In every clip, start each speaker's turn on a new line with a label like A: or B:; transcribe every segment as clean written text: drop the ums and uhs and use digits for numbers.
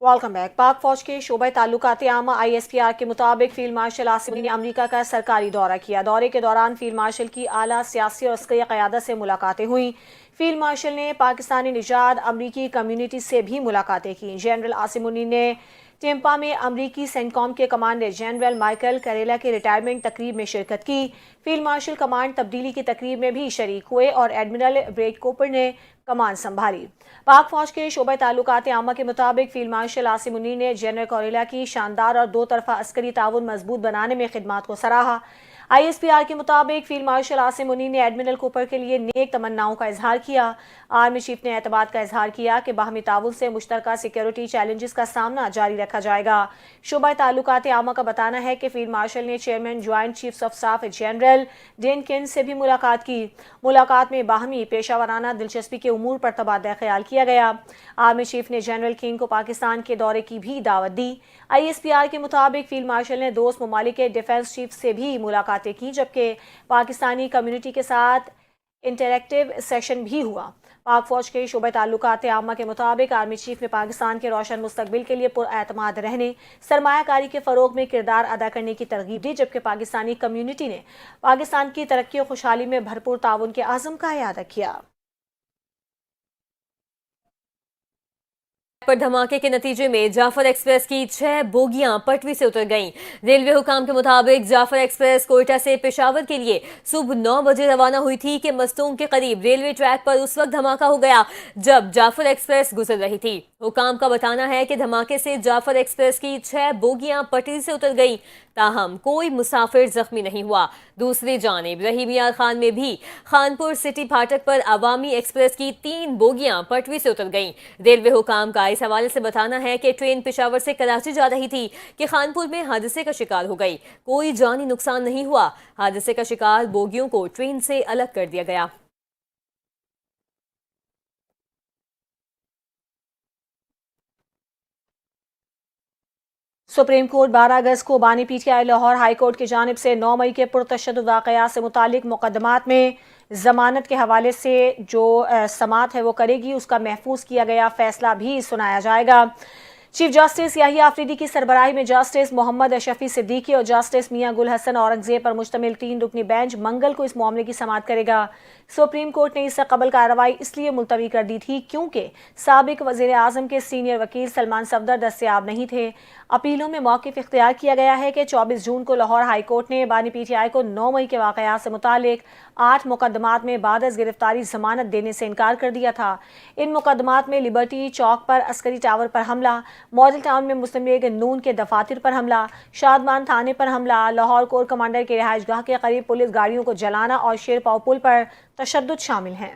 A: Welcome back. पाक फौज के शोबे ताल्लुकात आमा ISPR के मुताबिक फील्ड मार्शल आसिम मुनीर ने अमरीका का सरकारी दौरा किया। दौरे के दौरान फील्ड मार्शल की आला सियासी और अस्करी क़यादत से मुलाकातें हुई। फील्ड मार्शल ने पाकिस्तानी निजात अमरीकी कम्यूनिटी से भी मुलाकातें की। जनरल आसिम मुनीर ने टेम्पा में अमरीकी सेंटकॉम के कमांडर जनरल माइकल करेला के रिटायरमेंट तकरीब में शिरकत की। फील्ड मार्शल कमांड तब्दीली की तकरीब में भी शरीक हुए और एडमिरल ब्रेड कोपर ने कमान संभाली। पाक फौज के शोबे ताल्लुकात आमा के मुताबिक फील्ड मार्शल आसिम मुनीर ने जनरल करेला की शानदार और दो तरफा अस्करी ताउन मजबूत बनाने में खिदमात को सराहा। ISPR के मुताबिक फील्ड मार्शल आसिम मुनीर ने एडमिरल कूपर के लिए नेक तमन्नाओं का इजहार किया। आर्मी चीफ ने एतमाद का इजहार किया कि बाहमी ताउन से मुश्तरका सिक्योरिटी चैलेंजेस का सामना जारी रखा जाएगा। शोबा ताल्लुकात आमा का बताना है कि फील्ड मार्शल ने chairman joint chiefs of staff general Dan Caine से भी मुलाकात की। मुलाकात में बाहमी पेशावराना दिलचस्पी के उमूर पर तबादला ख्याल किया गया। आर्मी चीफ ने जनरल किंग को पाकिस्तान के दौरे की भी दावत दी। ISPR के मुताबिक फील्ड मार्शल ने दोस्त ममालिक के डिफेंस चीफ से भी मुलाकातें की, जबकि पाकिस्तानी कम्युनिटी के साथ इंटरैक्टिव सेशन भी हुआ। पाक फौज के शोबे ताल्लुकात आमा के मुताबिक आर्मी चीफ ने पाकिस्तान के रोशन मुस्तकबिल के लिए पुरएतमाद रहने, सरमायाकारी के फरोग में किरदार अदा करने की तरगीब दी, जबकि पाकिस्तानी कम्युनिटी ने पाकिस्तान की तरक्की और खुशहाली में भरपूर ताउन के आज़म का इयादा किया।
B: पर धमाके के नतीजे में जाफर एक्सप्रेस की 6 बोगियां पटरी से उतर गईं। रेलवे हुकाम के मुताबिक जाफर एक्सप्रेस कोयटा से पेशावर के लिए सुबह 9 बजे रवाना हुई थी कि मस्तूंग के करीब रेलवे ट्रैक पर उस वक्त धमाका हो गया जब जाफर एक्सप्रेस गुजर रही थी। हुकाम का बताना है कि धमाके से जाफर एक्सप्रेस की 6 बोगियां पटरी से उतर गईं, ताहम कोई मुसाफिर जख्मी नहीं हुआ। दूसरी जानिब रहीम यार खान में भी खानपुर सिटी फाटक पर अवामी एक्सप्रेस की 3 बोगियां पटरी से उतर गईं। रेलवे हुकाम का इस हवाले से बताना है कि ट्रेन पेशावर से कराची जा रही थी कि खानपुर में हादसे का शिकार हो गई। कोई जानी नुकसान नहीं हुआ। हादसे का शिकार बोगियों को ट्रेन से अलग कर दिया गया।
A: सुप्रीम कोर्ट 12 अगस्त को बानी PTI लाहौर हाई कोर्ट की जानिब से 9 मई के पुरतशद्दुद वाक़यात से मुतालिक मुकदमात में जमानत के हवाले से जो समात है वो करेगी, उसका महफूज किया गया फैसला भी सुनाया जाएगा। चीफ जस्टिस याहिया आफरीदी की सरबराही में जस्टिस मोहम्मद अशरफी सिद्दीकी और जस्टिस मियां गुल हसन औरंगजेब पर मुश्तमिल 3 रुकनी बेंच मंगल को इस मामले की समाअत करेगा। सुप्रीम कोर्ट ने इससे कबल कार्रवाई इसलिए मुलतवी कर दी थी क्योंकि साबिक वजीर आजम के सीनियर वकील सलमान सफदर दस्तयाब नहीं थे। अपीलों में मौक़िफ़ इख्तियार किया गया है कि 24 जून को लाहौर हाई कोर्ट ने बानी PTI को 9 मई के वाक़यात से मुतालिक 8 मुकदमात में बाद अज़ गिरफ्तारी जमानत देने से इनकार कर दिया था। इन मुकदमात में लिबर्टी चौक पर अस्करी टावर पर हमला, मॉडल टाउन में मुस्लिम लीग नून के दफातर पर हमला, शादमान थाने पर हमला, लाहौर कोर कमांडर के रिहाइश गाह के करीब पुलिस गाड़ियों को जलाना और शेरपाव पुल पर तशद्दुद शामिल हैं।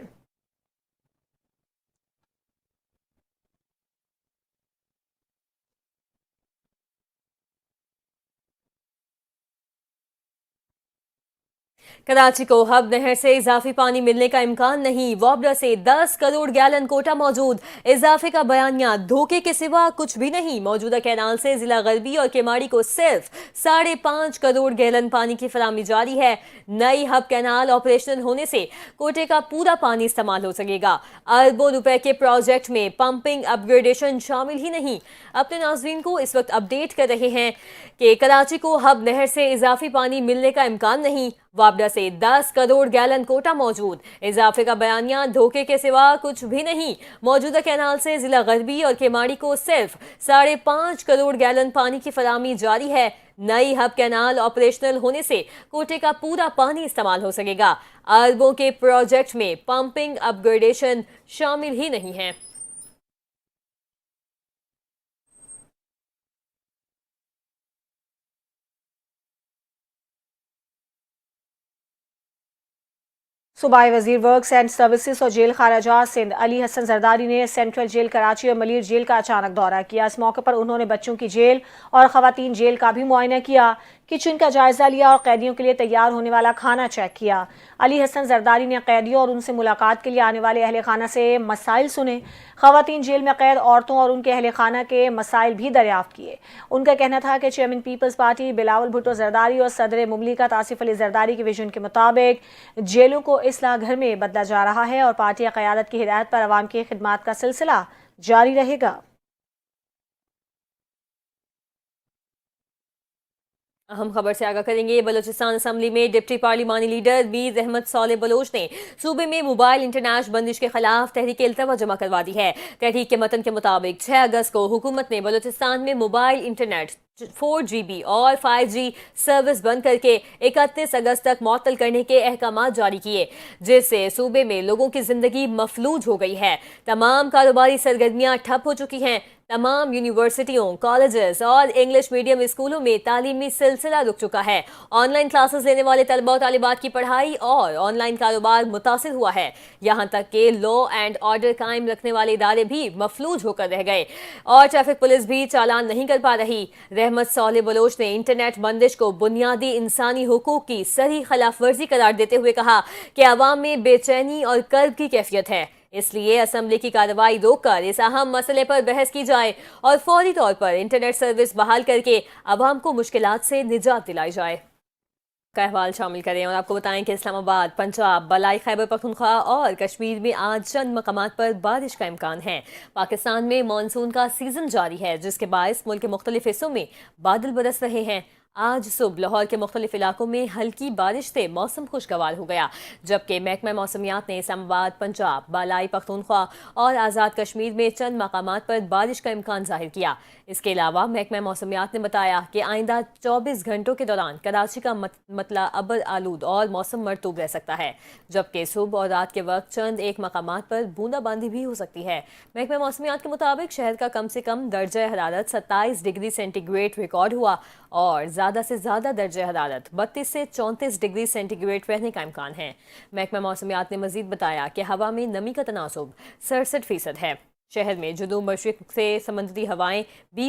B: कराची को हब नहर से इजाफी पानी मिलने का इम्कान नहीं। वाबरा से 10 करोड़ गैलन कोटा मौजूद। इजाफे का बयानिया धोखे के सिवा कुछ भी नहीं। मौजूदा कैनाल से जिला गरबी और केमाड़ी को सिर्फ 5.5 करोड़ गैलन पानी की फराहमी जारी है। नई हब कैनाल ऑपरेशनल होने से कोटे का पूरा पानी इस्तेमाल हो सकेगा। अरबों रुपए के प्रोजेक्ट में पंपिंग अपग्रेडेशन शामिल ही नहीं। अपने नाज़रीन को इस वक्त अपडेट कर रहे हैं कि कराची को हब नहर से इजाफी पानी मिलने का इम्कान नहीं। वाबड़ा से 10 करोड़ गैलन कोटा मौजूद। इजाफे का बयानिया धोखे के सिवा कुछ भी नहीं। मौजूदा कैनाल से जिला गरबी और केमाड़ी को सिर्फ 5.5 करोड़ गैलन पानी की फराहमी जारी है। नई हब कैनाल ऑपरेशनल होने से कोटे का पूरा पानी इस्तेमाल हो सकेगा। अरबों के प्रोजेक्ट में पंपिंग अपग्रेडेशन शामिल ही नहीं है।
A: सूबाई वजीर वर्क्स एंड सर्विसेज और जेल खराजात सिंध अली हसन जरदारी ने सेंट्रल जेल कराची और मलिर जेल का अचानक दौरा किया। इस मौके पर उन्होंने बच्चों की जेल और खवातीन जेल का भी मुआयना किया, किचन का जायजा लिया और कैदियों के लिए तैयार होने वाला खाना चेक किया। अली हसन जरदारी ने कैदियों और उनसे मुलाकात के लिए आने वाले अहले खाना से मसाइल सुने। खवातीन जेल में कैद औरतों और उनके अहले खाना के मसाइल भी दरियाफ्त किए। उनका कहना था कि चेयरमैन पीपल्स पार्टी बिलावल भुट्टो जरदारी और सदर मुमलिकत आसिफ अली जरदारी के विजन के मुताबिक जेलों को इस्लाह घर में बदला जा रहा है और पार्टी क़यादत की हिदायत पर अवाम की खिदमात का सिलसिला जारी रहेगा।
B: अहम खबर से आगाह करेंगे। बलूचिस्तान असम्बली में डिप्टी पार्लिमानी लीडर मीर अहमद साले बलोच ने सूबे में मोबाइल इंटरनेट बंदिश के खिलाफ तहरीक इल्तवा जमा करवा दी है। तहरीक के मतन के मुताबिक 6 अगस्त को हुकूमत ने बलूचिस्तान में मोबाइल इंटरनेट 4GB और 5G सर्विस बंद करके 31 अगस्त तक मुअत्तल करने के अहकाम जारी किए, जिससे सूबे में लोगों की जिंदगी मफलूज हो गई है। तमाम कारोबारी सरगर्मियां ठप हो चुकी हैं। तमाम यूनिवर्सिटियों, कॉलेजेस और इंग्लिश मीडियम स्कूलों में तालीमी सिलसिला रुक चुका है। ऑनलाइन क्लासेस लेने वाले तलबा और तालिबात की पढ़ाई और ऑनलाइन कारोबार मुतासिर हुआ है। यहाँ तक कि लॉ एंड ऑर्डर कायम रखने वाले इदारे भी मफलूज होकर रह गए और ट्रैफिक पुलिस भी चालान नहीं कर पा रही। रहमत साले बलोच ने इंटरनेट बंदिश को बुनियादी इंसानी हुकूक की सही खिलाफ वर्जी करार देते हुए कहा कि अवाम में बेचैनी और कर्ब की कैफियत है, इसलिए असम्बली की कार्रवाई रोककर इस अहम मसले पर बहस की जाए और फौरी तौर पर इंटरनेट सर्विस बहाल करके अवाम को मुश्किलात से निजात दिलाई जाए। का अहवाल शामिल करें और आपको बताएं कि इस्लामाबाद, पंजाब, बलाई खैबर पख्तूनख्वा और कश्मीर में आज चंद मकामात पर बारिश का इम्कान है। पाकिस्तान में मानसून का सीजन जारी है, जिसके बायस मुल्क के मुख्तलिफ हिस्सों में बादल बरस रहे हैं। आज सुबह लाहौर के मुख्तलिफ इलाकों में हल्की बारिश से मौसम खुशगवार हो गया, जबकि महकमा मौसमियात ने इस्लामाबाद, पंजाब, बालाई पख्तूनख्वा और आज़ाद कश्मीर में चंद मकामात पर बारिश का इम्कान जाहिर किया। इसके अलावा महकमा मौसमियात ने बताया कि आइंदा 24 घंटों के दौरान कराची का मतला अबर आलूद और मौसम मरतूब रह सकता है, जबकि सुबह और रात के वक्त चंद एक मकामात पर बूंदाबांदी भी हो सकती है। महकमा मौसमियात के मुताबिक शहर का कम से कम दर्जा हरारत 27 डिग्री सेंटीग्रेड रिकॉर्ड हुआ और ज़्यादा से ज़्यादा दर्जा हरारत 32 से 34 डिग्री सेंटीग्रेड रहने का इम्कान है। महकमा मौसमियात ने मजीद बताया कि हवा में नमी का तनासुब 67% है। शहर में जुनूब मशरिक से समुद्री हवाएं 20